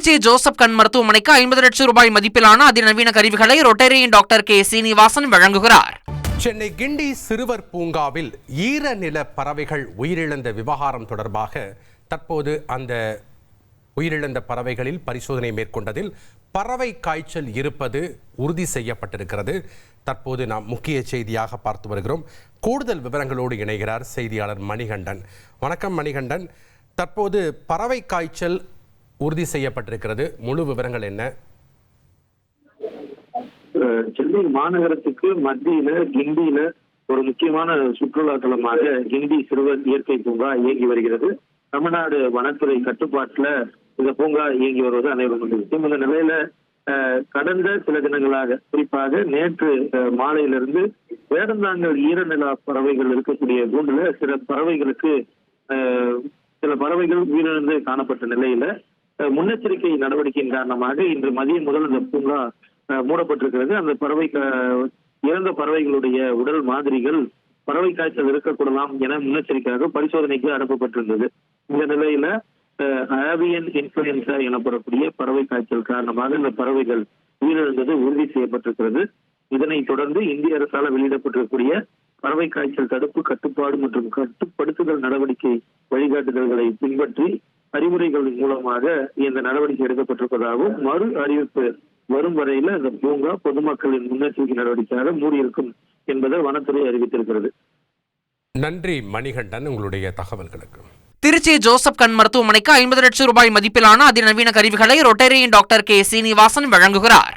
Trichy Joseph கண் மருத்துவமனைக்கு 50 லட்சம் ரூபாய் மதிப்பிலான அதிநவீன கருவிகளை ரொட்டேரியன் டாக்டர் கே சீனிவாசன் வழங்குகிறார். சென்னை கிண்டி சிறுவர் பூங்காவில் ஈரநில பறவைகள் உயிரிழந்த விவகாரம் தொடர்பாக தற்போது அந்த உயிரிழந்த பறவைகளில் பரிசோதனை மேற்கொண்டதில் பறவை காய்ச்சல் இருப்பது உறுதி செய்யப்பட்டிருக்கிறது. தற்போது நாம் முக்கிய செய்தியாக பார்த்து வருகிறோம். கூடுதல் விவரங்களோடு இணைகிறார் செய்தியாளர் மணிகண்டன். வணக்கம் மணிகண்டன். தற்போது பறவை காய்ச்சல் உறுதி செய்யப்பட்டிருக்கிறது, முழு விவரங்கள் என்ன? சென்னை மாநகரத்துக்கு மத்தியில கிண்டியில ஒரு முக்கியமான சுற்றுலா தலமாக கிண்டி சிறுவர் இயற்கை பூங்கா இயங்கி வருகிறது. தமிழ்நாடு வனத்துறை கட்டுப்பாட்டுல இந்த பூங்கா இயங்கி வருவது அனைவரும் தெரியும். இந்த நிலையில கடந்த சில தினங்களாக, குறிப்பாக நேற்று மாலையிலிருந்து வேடந்தாங்கல் ஈரநில பறவைகள் இருக்கக்கூடிய கூண்டுல சில பறவைகள் உயிரிழந்து காணப்பட்ட நிலையில முன்னெச்சரிக்கை நடவடிக்கையின் காரணமாக இன்று மதியம் முதல் இந்த பூங்கா மூடப்பட்டிருக்கிறது. அந்த இறந்த பறவைகளுடைய உடல் மாதிரிகள் பறவை காய்ச்சல் இருக்கக்கூடலாம் என முன்னெச்சரிக்கையாக பரிசோதனைக்கு அனுப்பப்பட்டிருந்தது. இந்த நிலையில ஆவியன் இன்ஃபுளுன்சா எனப்படக்கூடிய பறவை காய்ச்சல் காரணமாக இந்த பறவைகள் உயிரிழந்தது உறுதி செய்யப்பட்டிருக்கிறது. இதனைத் தொடர்ந்து இந்திய அரசால் வெளியிடப்பட்டிருக்கக்கூடிய பறவை காய்ச்சல் தடுப்பு, கட்டுப்பாடு மற்றும் கட்டுப்படுத்துதல் நடவடிக்கை வழிகாட்டுதல்களை பின்பற்றி அறிவுரைகளின் மூலமாக இந்த நடவடிக்கை எடுக்கப்பட்டிருப்பதாகவும், மறு அறிவிப்பு வரும் வரையில இந்த பூங்கா பொதுமக்களின் முன்னெச்சரிக்கை நடவடிக்கையாக மூடியிருக்கும் என்பதை வனத்துறை அறிவித்திருக்கிறது. நன்றி மணிகண்டன், உங்களுடைய தகவல்களுக்கு. திருச்சி ஜோசப் கண் மருத்துவமனைக்கு 50 லட்சம் ரூபாய் மதிப்பிலான அதிநவீன கருவிகளை ரொட்டேரியன் டாக்டர் கே சீனிவாசன் வழங்குகிறார்.